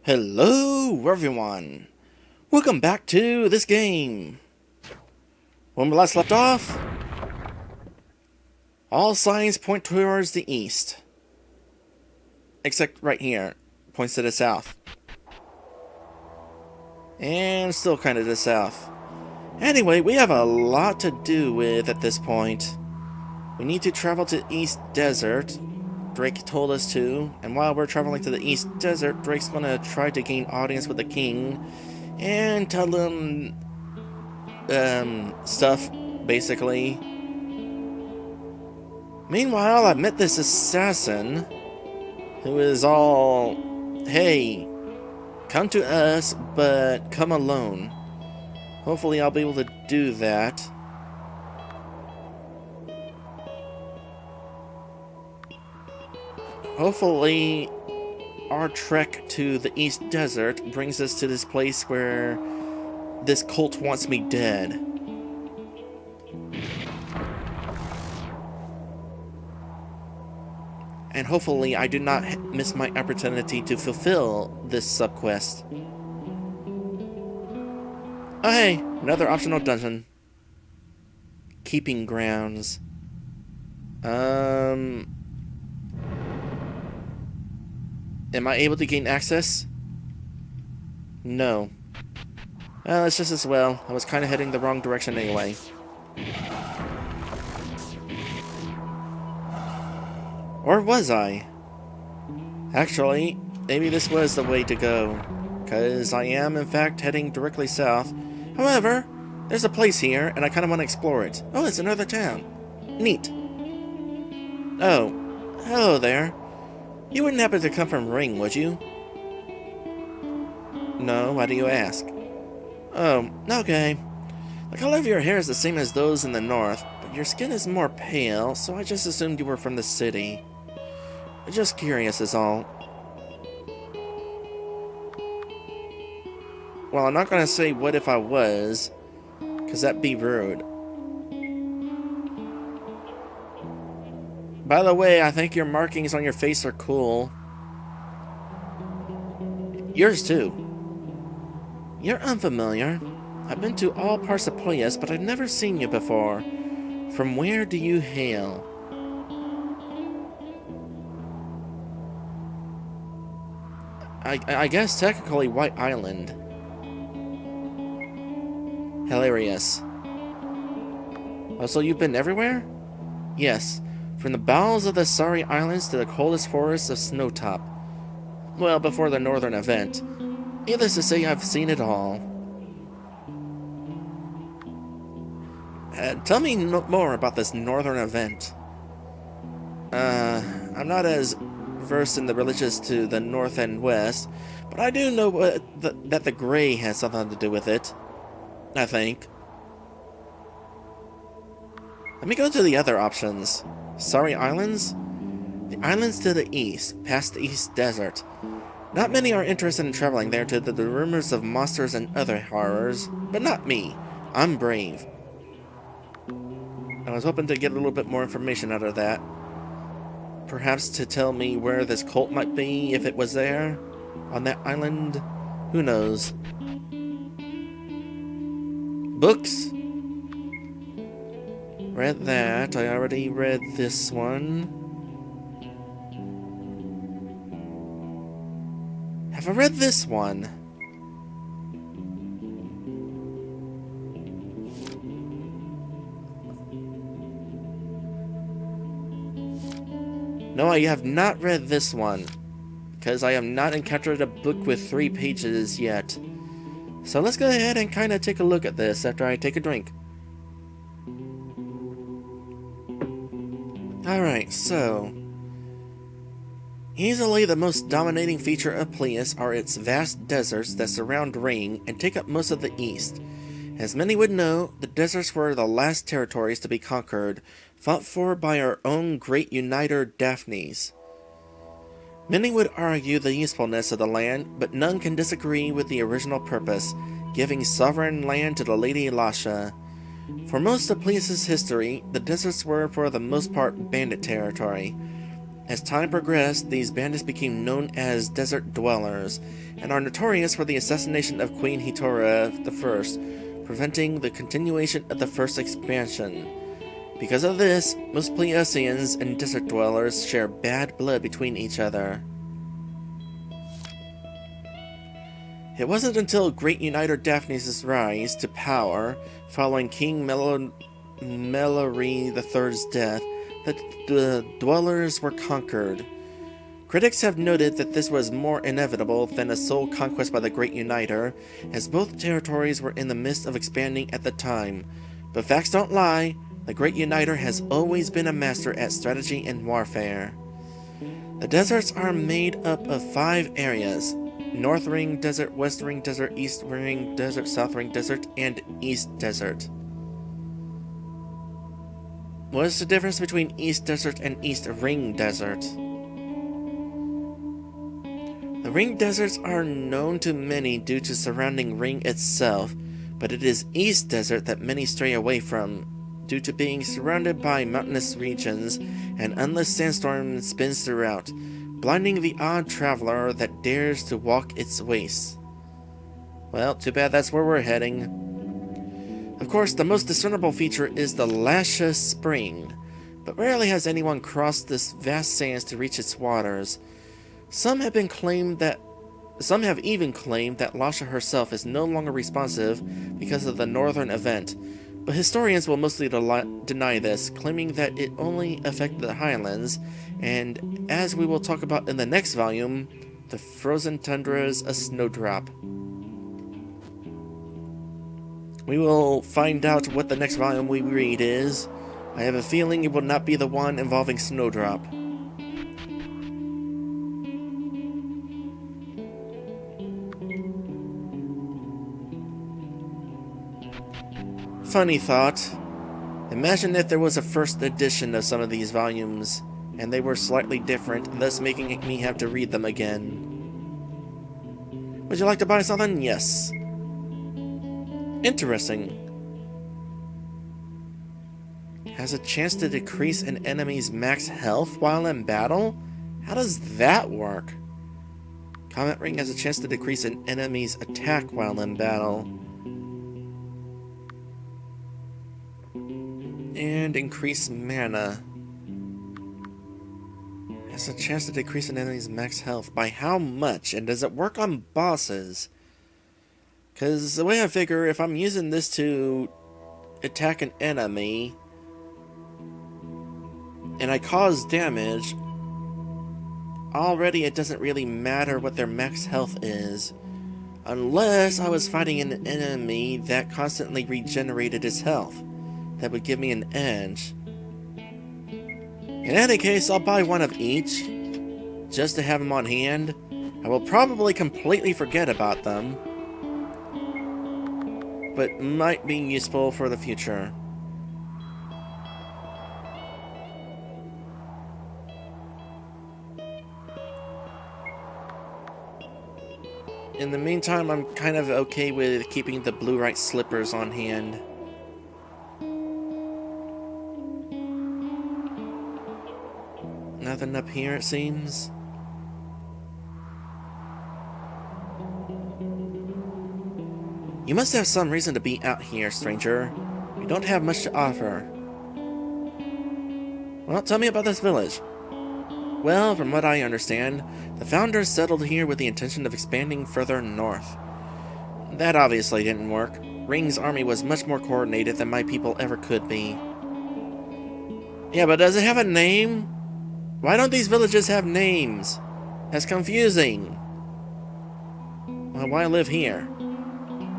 Hello everyone! Welcome back to this game! When we last left off, all signs point towards the east. Except right here, points to the south. And still kind of the south. Anyway, we have a lot to do with at this point. We need to travel to East Desert. Drake told us to, and while we're traveling to the East Desert, Drake's gonna try to gain audience with the king and tell him stuff, basically. Meanwhile, I met this assassin who is all, hey, come to us, but come alone. Hopefully I'll be able to do that. Hopefully, our trek to the East Desert brings us to this place where this cult wants me dead. And hopefully I do not miss my opportunity to fulfill this subquest. Oh hey, another optional dungeon. Keeping grounds. Am I able to gain access? No. Well, it's just as well. I was kind of heading the wrong direction anyway. Or was I? Actually, maybe this was the way to go. Because I am, in fact, heading directly south. However, there's a place here, and I kind of want to explore it. Oh, it's another town. Neat. Oh, hello there. You wouldn't happen to come from Ring, would you? No, why do you ask? Oh, okay. The color of your hair is the same as those in the north, but your skin is more pale, so I just assumed you were from the city. Just curious is all. Well, I'm not gonna say what if I was, because that'd be rude. By the way, I think your markings on your face are cool. Yours too. You're unfamiliar. I've been to all parts of Playas, but I've never seen you before. From where do you hail? I guess technically White Island. Hilarious. Oh, so you've been everywhere? Yes. From the bowels of the Sari Islands to the coldest forests of Snowtop. Well, before the northern event. Needless to say, I've seen it all. Tell me more about this northern event. I'm not as versed in the religions to the north and west, but I do know that the gray has something to do with it. I think. Let me go to the other options. Sari Islands? The islands to the east, past the East Desert. Not many are interested in traveling there due to the rumors of monsters and other horrors, but not me. I'm brave. I was hoping to get a little bit more information out of that. Perhaps to tell me where this cult might be, if it was there, on that island. Who knows? Books? Read that. I already read this one. Have I read this one? No, I have not read this one, because I have not encountered a book with 3 pages yet. So let's go ahead and kind of take a look at this after I take a drink. Alright, so easily the most dominating feature of Playas are its vast deserts that surround Ring and take up most of the east. As many would know, the deserts were the last territories to be conquered, fought for by our own great uniter Daphnes. Many would argue the usefulness of the land, but none can disagree with the original purpose, giving sovereign land to the Lady Lasha. For most of Playas' history, the deserts were for the most part bandit territory. As time progressed, these bandits became known as Desert Dwellers, and are notorious for the assassination of Queen Hitora I, preventing the continuation of the first expansion. Because of this, most Pleosians and Desert Dwellers share bad blood between each other. It wasn't until Great Uniter Daphne's rise to power, following King Melori III's death, that the Dwellers were conquered. Critics have noted that this was more inevitable than a sole conquest by the Great Uniter, as both territories were in the midst of expanding at the time. But facts don't lie, the Great Uniter has always been a master at strategy and warfare. The deserts are made up of 5 areas: North Ring Desert, West Ring Desert, East Ring Desert, South Ring Desert, and East Desert. What is the difference between East Desert and East Ring Desert? The Ring Deserts are known to many due to surrounding Ring itself, but it is East Desert that many stray away from, due to being surrounded by mountainous regions, and endless sandstorm spins throughout, blinding the odd traveler that dares to walk its wastes. Well, too bad that's where we're heading. Of course, the most discernible feature is the Lasha Spring, but rarely has anyone crossed this vast sands to reach its waters. Some have even claimed that Lasha herself is no longer responsive because of the northern event, but historians will mostly deny this, claiming that it only affected the highlands, and as we will talk about in the next volume, the frozen tundra's a snowdrop. We will find out what the next volume we read is. I have a feeling it will not be the one involving Snowdrop. Funny thought. Imagine if there was a first edition of some of these volumes, and they were slightly different, thus making me have to read them again. Would you like to buy something? Yes. Interesting. Has a chance to decrease an enemy's max health while in battle? How does that work? Comet Ring has a chance to decrease an enemy's attack while in battle. And increase mana. Has a chance to decrease an enemy's max health. By how much? And does it work on bosses? Because the way I figure, if I'm using this to attack an enemy, and I cause damage, already it doesn't really matter what their max health is. Unless I was fighting an enemy that constantly regenerated his health. That would give me an edge. In any case, I'll buy one of each, just to have them on hand. I will probably completely forget about them, but might be useful for the future. In the meantime, I'm kind of okay with keeping the blue-right slippers on hand. Nothing up here, it seems. You must have some reason to be out here, stranger. You don't have much to offer. Well, tell me about this village. Well, from what I understand, the founders settled here with the intention of expanding further north. That obviously didn't work. Ring's army was much more coordinated than my people ever could be. Yeah, but does it have a name? Why don't these villages have names? That's confusing. Well, why live here?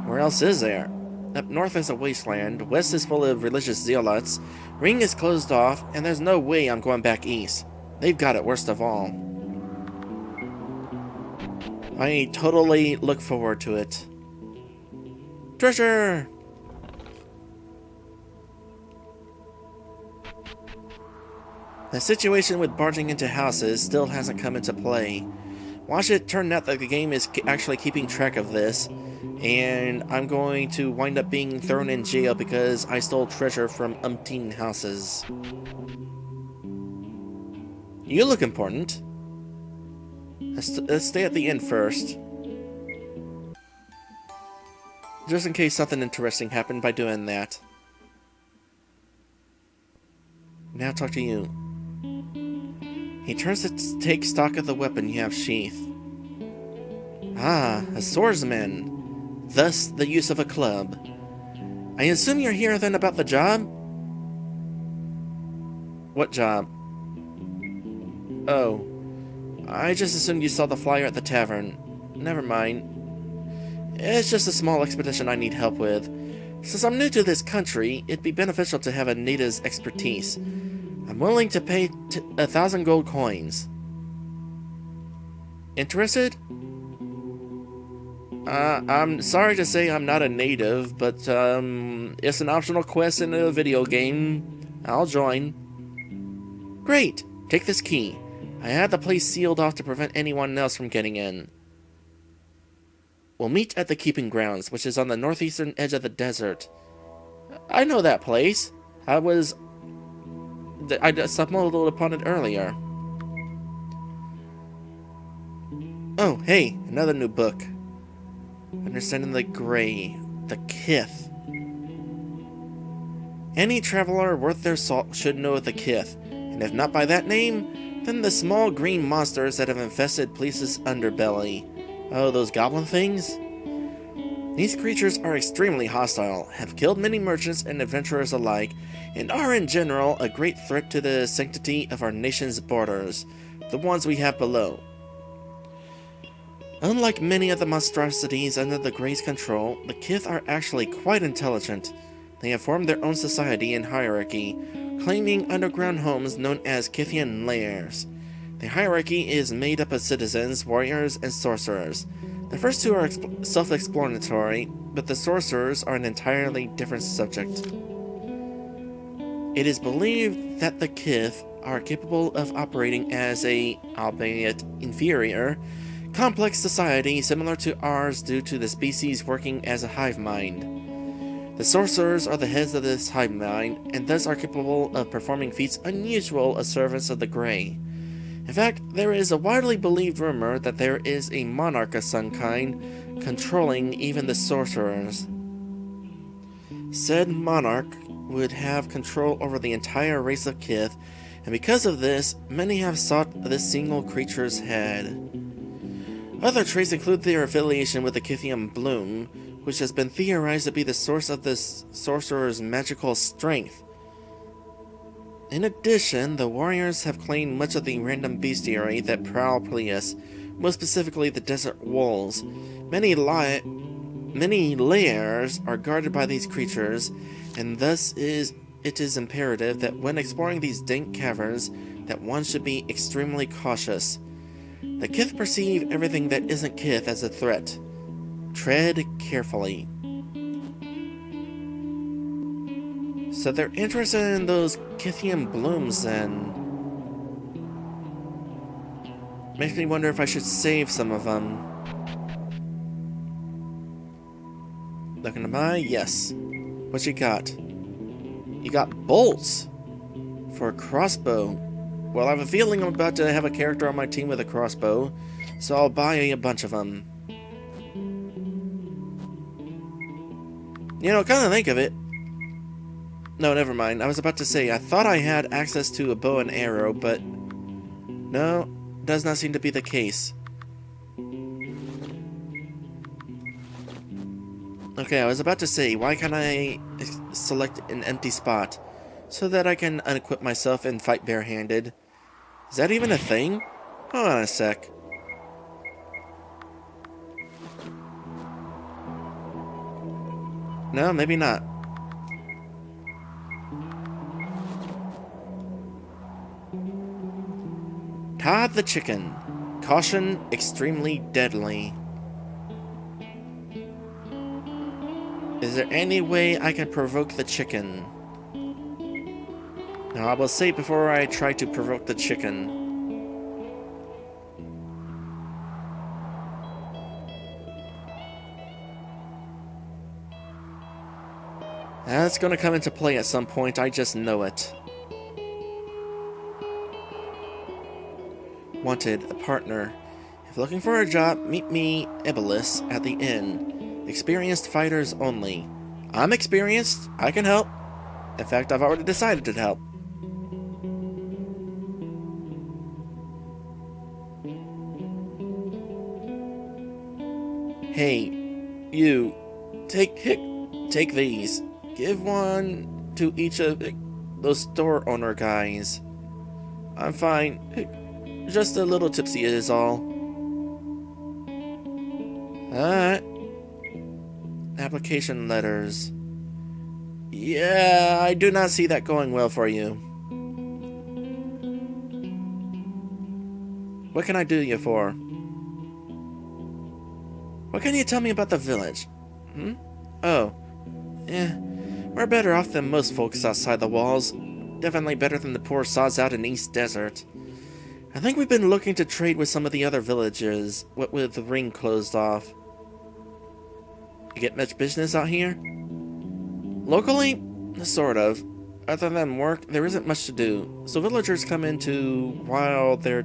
Where else is there? Up north is a wasteland, west is full of religious zealots, Ring is closed off, and there's no way I'm going back east. They've got it worst of all. I totally look forward to it. Treasure! The situation with barging into houses still hasn't come into play. Watch it turn out that the game is actually keeping track of this, and I'm going to wind up being thrown in jail because I stole treasure from umpteen houses. You look important. Let's stay at the inn first. Just in case something interesting happened by doing that. Now talk to you. He turns to take stock of the weapon you have sheathed. Ah, a swordsman. Thus, the use of a club. I assume you're here then about the job? What job? Oh, I just assumed you saw the flyer at the tavern. Never mind. It's just a small expedition I need help with. Since I'm new to this country, it'd be beneficial to have a native's expertise. I'm willing to pay 1,000 gold coins. Interested? I'm sorry to say I'm not a native, but it's an optional quest in a video game. I'll join. Great! Take this key. I had the place sealed off to prevent anyone else from getting in. We'll meet at the keeping grounds, which is on the northeastern edge of the desert. I know that place. I stumbled upon it earlier. Oh, hey, another new book. Understanding the Grey, the Kith. Any traveler worth their salt should know of the Kith, and if not by that name, then the small green monsters that have infested Police's underbelly. Oh, those goblin things? These creatures are extremely hostile, have killed many merchants and adventurers alike, and are in general a great threat to the sanctity of our nation's borders, the ones we have below. Unlike many of the monstrosities under the Grey's control, the Kith are actually quite intelligent. They have formed their own society and hierarchy, claiming underground homes known as Kithian lairs. The hierarchy is made up of citizens, warriors, and sorcerers. The first two are self-explanatory, but the sorcerers are an entirely different subject. It is believed that the Kith are capable of operating as a, albeit inferior, complex society similar to ours due to the species working as a hive mind. The sorcerers are the heads of this hive mind, and thus are capable of performing feats unusual as servants of the Grey. In fact, there is a widely believed rumor that there is a monarch of some kind controlling even the sorcerers. Said monarch would have control over the entire race of Kith, and because of this, many have sought this single creature's head. Other traits include their affiliation with the Kithian bloom, which has been theorized to be the source of this sorcerer's magical strength. In addition, the warriors have claimed much of the random bestiary that prowl Plius, most specifically the desert wolves. Many lairs are guarded by these creatures, and thus it is imperative that when exploring these dank caverns, that one should be extremely cautious. The Kith perceive everything that isn't Kith as a threat. Tread carefully. So they're interested in those Kithian blooms then. Makes me wonder if I should save some of them. Looking to buy? Yes. What you got? You got bolts for a crossbow. Well, I have a feeling I'm about to have a character on my team with a crossbow, so I'll buy a bunch of them. You know, come to think of it. No, never mind. I was about to say, I thought I had access to a bow and arrow, but no, does not seem to be the case. Okay, I was about to say, why can't I select an empty spot so that I can unequip myself and fight barehanded? Is that even a thing? Hold on a sec. No, maybe not. Todd the chicken. Caution, extremely deadly. Is there any way I can provoke the chicken? Now, I will say before I try to provoke the chicken. That's gonna come into play at some point, I just know it. wanted a partner. If looking for a job, meet me, Iblis, at the inn. Experienced fighters only. I'm experienced. I can help. In fact, I've already decided to help. Hey, you. Take these. Give one to each of those store owner guys. I'm fine. Just a little tipsy is all. Alright. Application letters. Yeah, I do not see that going well for you. What can I do you for? What can you tell me about the village? Oh. We're better off than most folks outside the walls. Definitely better than the poor sods out in East Desert. I think we've been looking to trade with some of the other villages, what with the ring closed off. You get much business out here? Locally? Sort of. Other than work, there isn't much to do, so villagers come into while their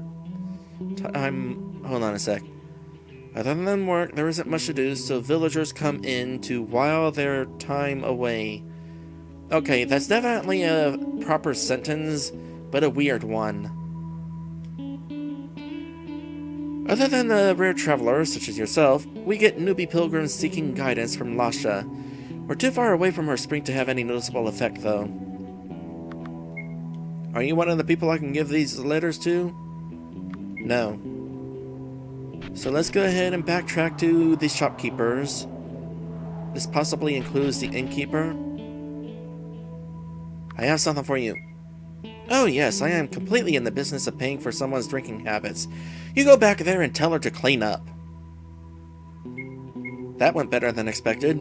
time... Hold on a sec. Other than work, there isn't much to do, so villagers come in to while their time away. Okay, that's definitely a proper sentence, but a weird one. Other than the rare travelers, such as yourself, we get newbie pilgrims seeking guidance from Lasha. We're too far away from her spring to have any noticeable effect, though. Are you one of the people I can give these letters to? No. So let's go ahead and backtrack to the shopkeepers. This possibly includes the innkeeper. I have something for you. Oh yes, I am completely in the business of paying for someone's drinking habits. You go back there and tell her to clean up. That went better than expected.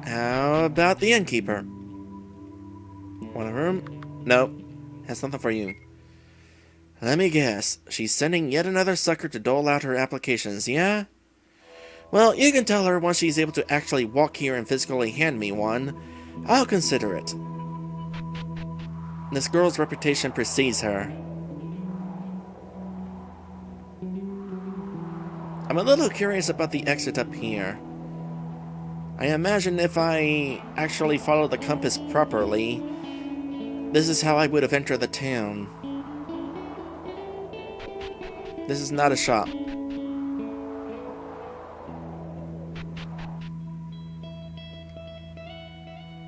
How about the innkeeper? Want a room? Nope. Has something for you. Let me guess. She's sending yet another sucker to dole out her applications, yeah? Well, you can tell her once she's able to actually walk here and physically hand me one. I'll consider it. This girl's reputation precedes her. I'm a little curious about the exit up here. I imagine if I actually follow the compass properly, this is how I would have entered the town. This is not a shop.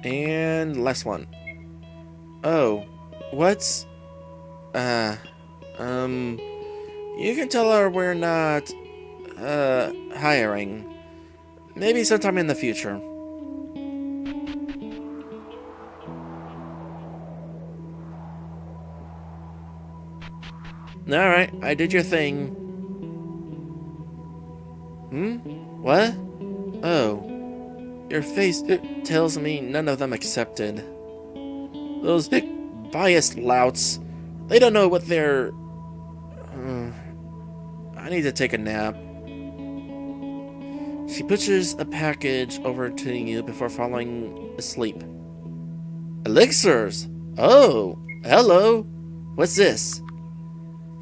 And last one. Oh, what's... You can tell her we're not, hiring. Maybe sometime in the future. Alright, I did your thing. What? Oh. Your face tells me none of them accepted. Those biased louts. They don't know what they're... I need to take a nap. She pushes a package over to you before falling asleep. Elixirs! Oh, hello! What's this?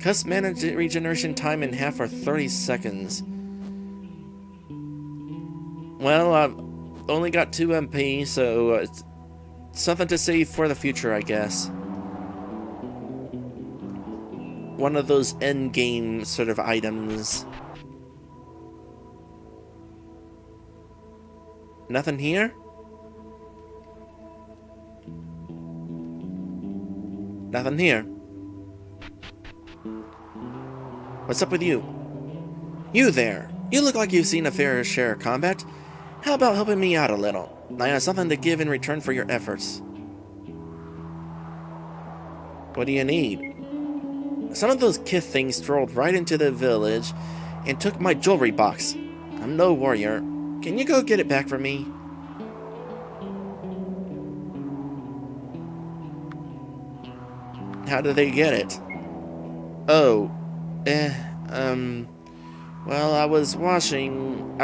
Cuts manage regeneration time in half for 30 seconds. Well, I've only got 2 MP, so it's something to save for the future, I guess. One of those endgame sort of items. Nothing here? Nothing here. What's up with you? You there! You look like you've seen a fair share of combat. How about helping me out a little? I have something to give in return for your efforts. What do you need? Some of those kith things strolled right into the village and took my jewelry box. I'm no warrior. Can you go get it back for me? How did they get it? Oh, well, I was washing...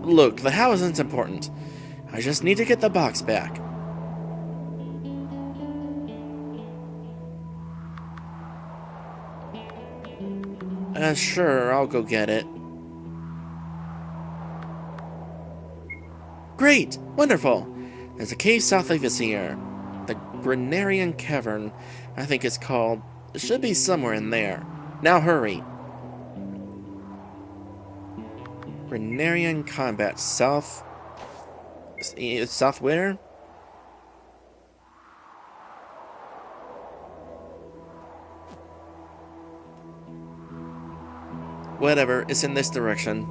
look, the house isn't important. I just need to get the box back. Sure, I'll go get it. Great! Wonderful! There's a cave south of us here. The Grenarian Cavern, I think it's called. It should be somewhere in there. Now hurry! Grenarian Combat, south... South where? Whatever, it's in this direction.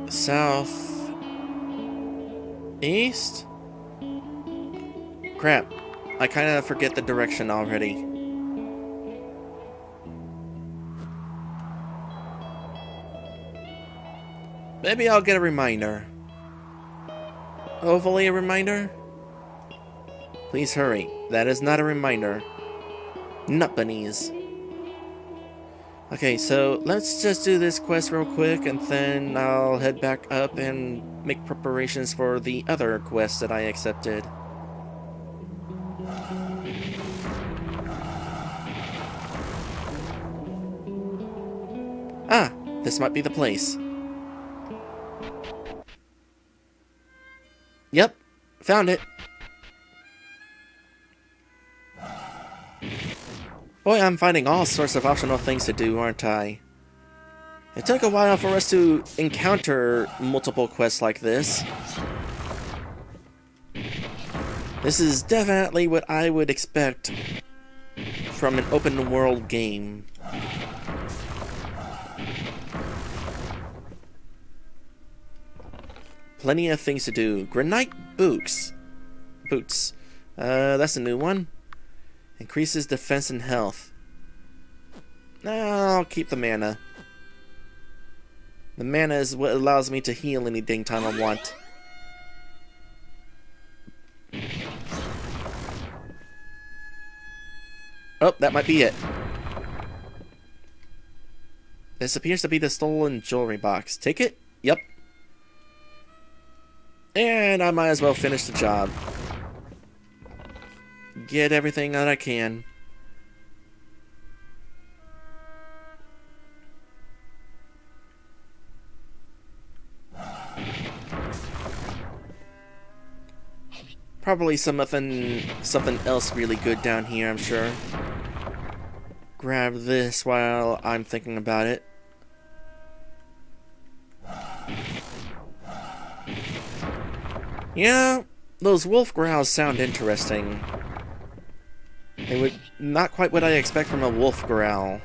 South... East? Crap. I kinda forget the direction already. Maybe I'll get a reminder. Hopefully a reminder? Please hurry. That is not a reminder. Nut bunnies. Okay, so let's just do this quest real quick, and then I'll head back up and make preparations for the other quest that I accepted. Ah, this might be the place. Yep, found it. Boy, I'm finding all sorts of optional things to do, aren't I? It took a while for us to encounter multiple quests like this. This is definitely what I would expect from an open world game. Plenty of things to do. Granite boots. That's a new one. Increases defense and health. I'll keep the mana. The mana is what allows me to heal any dang time I want. Oh, that might be it. This appears to be the stolen jewelry box. Take it? Yep. And I might as well finish the job. Get everything that I can. Probably something else really good down here, I'm sure. Grab this while I'm thinking about it. Yeah, those wolf growls sound interesting. They would not quite what I expect from a wolf growl.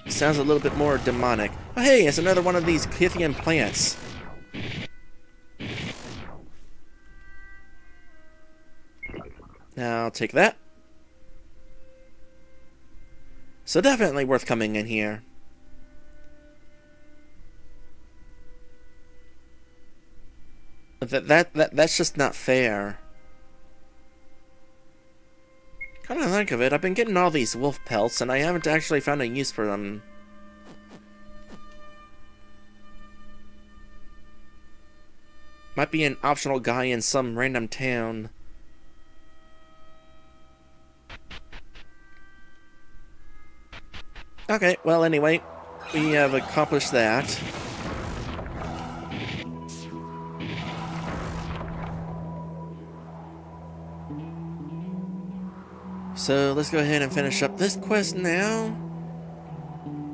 Sounds a little bit more demonic. Oh hey, it's another one of these Scythian plants. Now I'll take that. So definitely worth coming in here. That's just not fair. Come to think of it, I've been getting all these wolf pelts and I haven't actually found a use for them. Might be an optional guy in some random town. Okay, well anyway, we have accomplished that. So let's go ahead and finish up this quest now.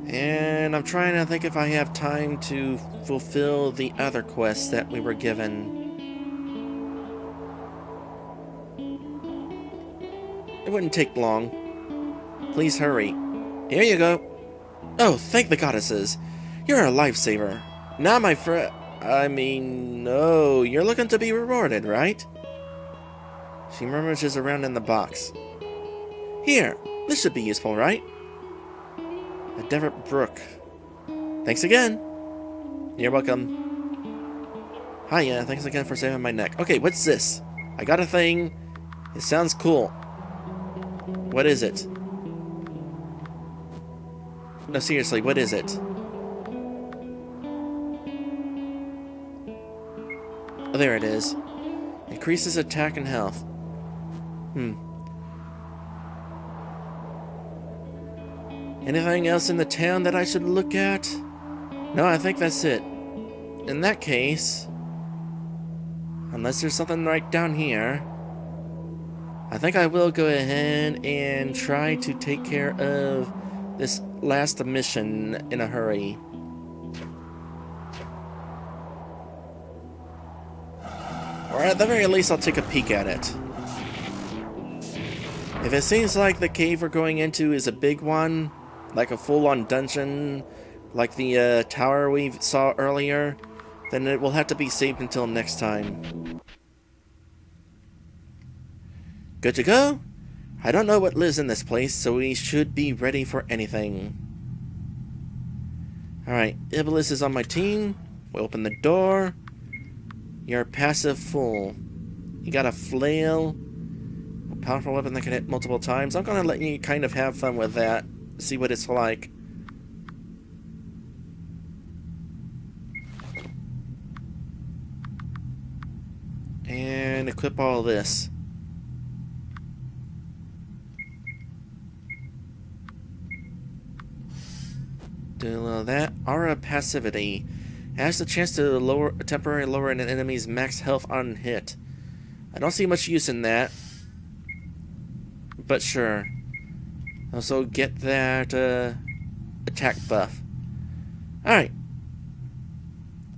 And I'm trying to think if I have time to fulfill the other quests that we were given. It wouldn't take long. Please hurry. Here you go. Oh, thank the goddesses. You're a lifesaver. Now my friend... no, you're looking to be rewarded, right? She murmurs around in the box. Here, this should be useful, right? A Devitt Brook. Thanks again. You're welcome. Hiya, thanks again for saving my neck. Okay, what's this? I got a thing. It sounds cool. What is it? No, seriously, what is it? Oh, there it is. Increases attack and health. Anything else in the town that I should look at? No, I think that's it. In that case, unless there's something right down here, I think I will go ahead and try to take care of this last mission in a hurry. Or at the very least, I'll take a peek at it. If it seems like the cave we're going into is a big one, like a full-on dungeon, like the tower we saw earlier, then it will have to be saved until next time. Good to go? I don't know what lives in this place, so we should be ready for anything. Alright, Iblis is on my team. We open the door. You're a passive fool. You got a flail. A powerful weapon that can hit multiple times. I'm gonna let you kind of have fun with that. See what it's like. And equip all this. Do a little of that. Aura passivity. Has the chance to temporarily lower an enemy's max health on hit. I don't see much use in that. But sure. Also get that attack buff. Alright.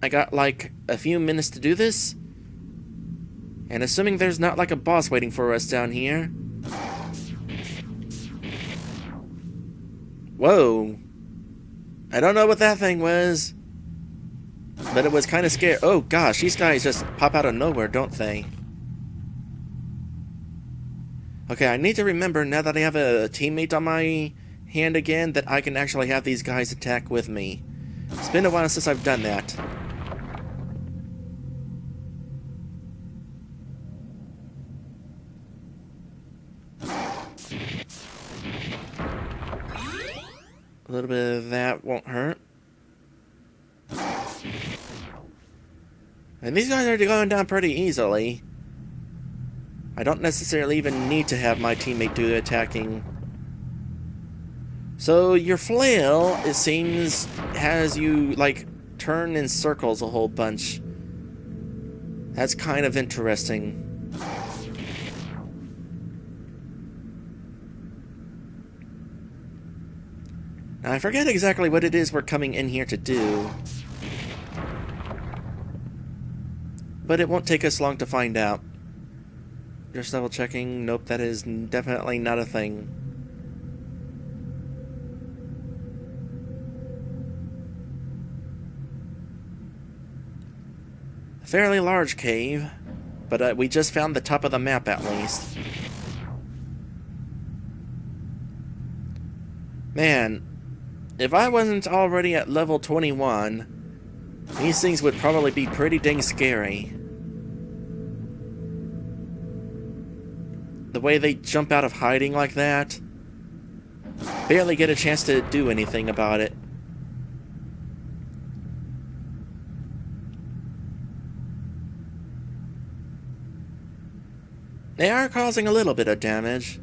I got like a few minutes to do this. And assuming there's not like a boss waiting for us down here. Whoa. I don't know what that thing was. But it was kind of scary. Oh gosh, these guys just pop out of nowhere, don't they? Okay, I need to remember now that I have a teammate on my hand again that I can actually have these guys attack with me. It's been a while since I've done that. A little bit of that won't hurt. And these guys are going down pretty easily. I don't necessarily even need to have my teammate do the attacking. So your flail, it seems, has you, like, turn in circles a whole bunch. That's kind of interesting. Now, I forget exactly what it is we're coming in here to do. But it won't take us long to find out. Just double checking. Nope, that is definitely not a thing. A fairly large cave, but we just found the top of the map at least. Man, if I wasn't already at level 21, these things would probably be pretty dang scary. The way they jump out of hiding like that. Barely get a chance to do anything about it. They are causing a little bit of damage.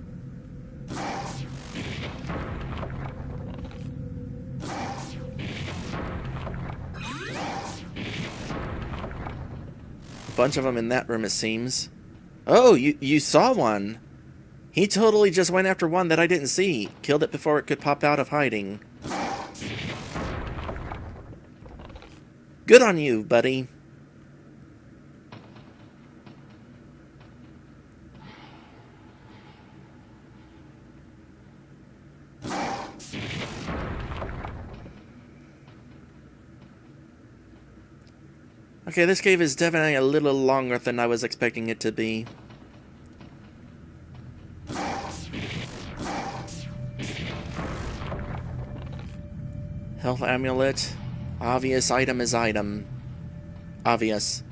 A bunch of them in that room, it seems. Oh, you saw one. He totally just went after one that I didn't see. Killed it before it could pop out of hiding. Good on you, buddy. Okay, this cave is definitely a little longer than I was expecting it to be. Health amulet. Obvious item is item. Obvious.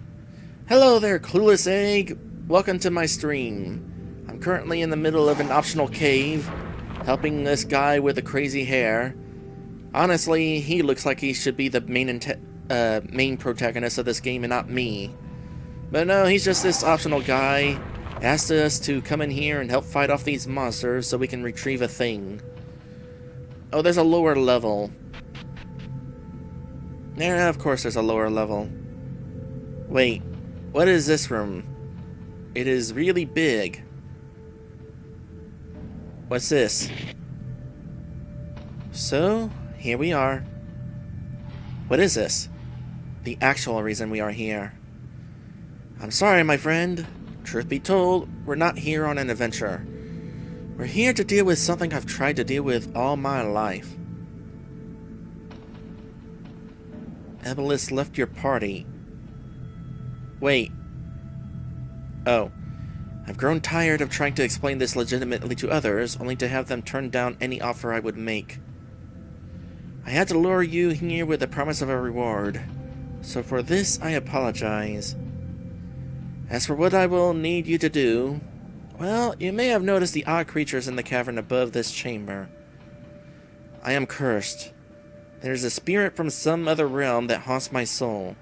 Hello there, clueless egg. Welcome to my stream. I'm currently in the middle of an optional cave, helping this guy with the crazy hair. Honestly, he looks like he should be the main protagonist of this game and not me. But no, he's just this optional guy. Asked us to come in here and help fight off these monsters so we can retrieve a thing. Oh, there's a lower level. Yeah, of course there's a lower level. Wait, what is this room? It is really big. What's this? So, here we are. What is this? The actual reason we are here. I'm sorry, my friend. Truth be told, we're not here on an adventure. We're here to deal with something I've tried to deal with all my life. Ebelis left your party. Wait. Oh. I've grown tired of trying to explain this legitimately to others, only to have them turn down any offer I would make. I had to lure you here with the promise of a reward. So for this, I apologize. As for what I will need you to do, well, you may have noticed the odd creatures in the cavern above this chamber. I am cursed. There is a spirit from some other realm that haunts my soul.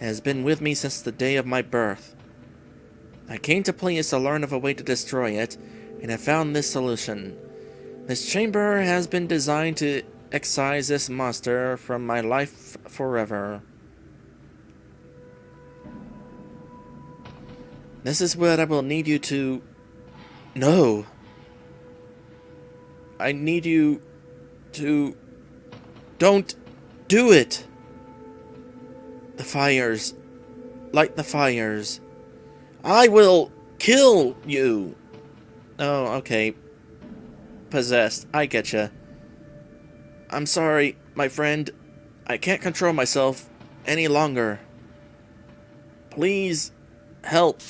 It has been with me since the day of my birth. I came to Pleius to learn of a way to destroy it, and have found this solution. This chamber has been designed to excise this monster from my life forever. This is what I will need you to... No. I need you to... Don't do it! The fires. Light the fires. I will kill you! Oh, okay. Possessed. I getcha. I'm sorry, my friend. I can't control myself any longer. Please, help.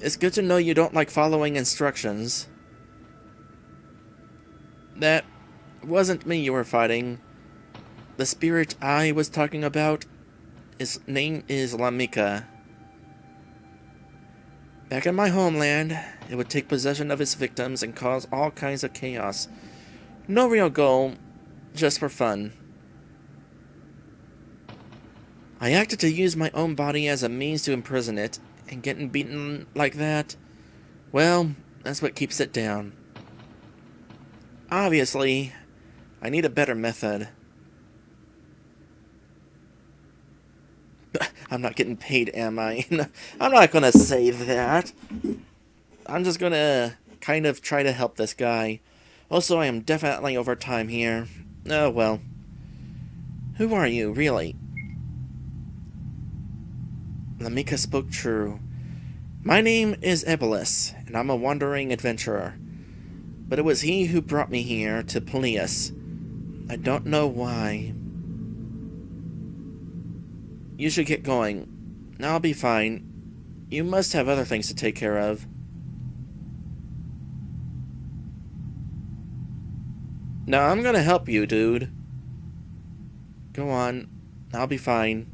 It's good to know you don't like following instructions. That wasn't me you were fighting. The spirit I was talking about, his name is Lamika. Back in my homeland, it would take possession of its victims and cause all kinds of chaos. No real goal, just for fun. I acted to use my own body as a means to imprison it, and getting beaten like that, well, that's what keeps it down. Obviously, I need a better method. I'm not getting paid, am I? I'm not gonna say that. I'm just gonna kind of try to help this guy. Also, I am definitely over time here. Oh, well. Who are you, really? Lamika spoke true. My name is Ebelis, and I'm a wandering adventurer. But it was he who brought me here to Pleius. I don't know why. You should get going. I'll be fine. You must have other things to take care of. No, I'm gonna help you, dude. Go on. I'll be fine.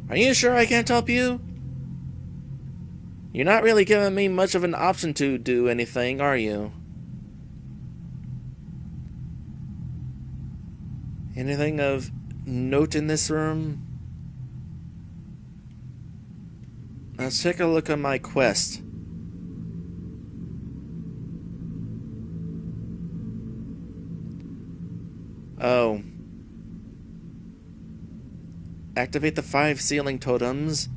Are you sure I can't help you? You're not really giving me much of an option to do anything, are you? Anything of note in this room? Let's take a look at my quest. Oh. Activate the 5 ceiling totems,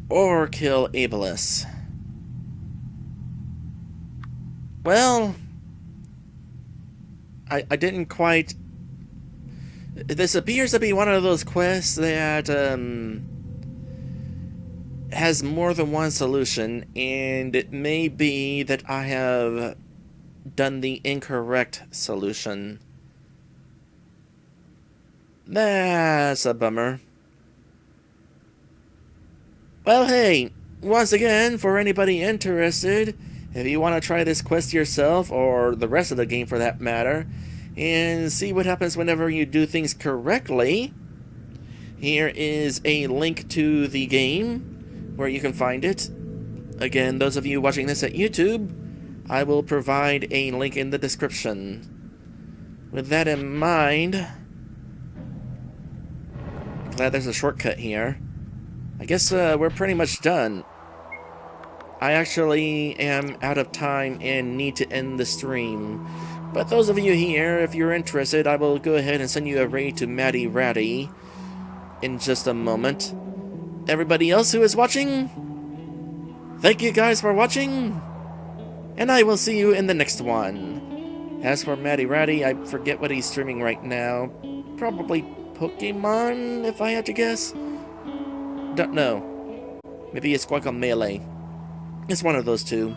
or kill Ebelis. Well, I didn't quite... This appears to be one of those quests that has more than one solution, and it may be that I have done the incorrect solution. That's a bummer. Well, hey, once again, for anybody interested, if you want to try this quest yourself, or the rest of the game for that matter, and see what happens whenever you do things correctly, here is a link to the game where you can find it. Again, those of you watching this at YouTube, I will provide a link in the description. With that in mind, glad there's a shortcut here. I guess we're pretty much done. I actually am out of time and need to end the stream. But those of you here, if you're interested, I will go ahead and send you a raid to Maddie Ratty in just a moment. Everybody else who is watching, thank you guys for watching, and I will see you in the next one. As for Maddie Ratty, I forget what he's streaming right now. Probably Pokemon, if I had to guess. Don't know. Maybe it's Guacamelee. It's one of those two.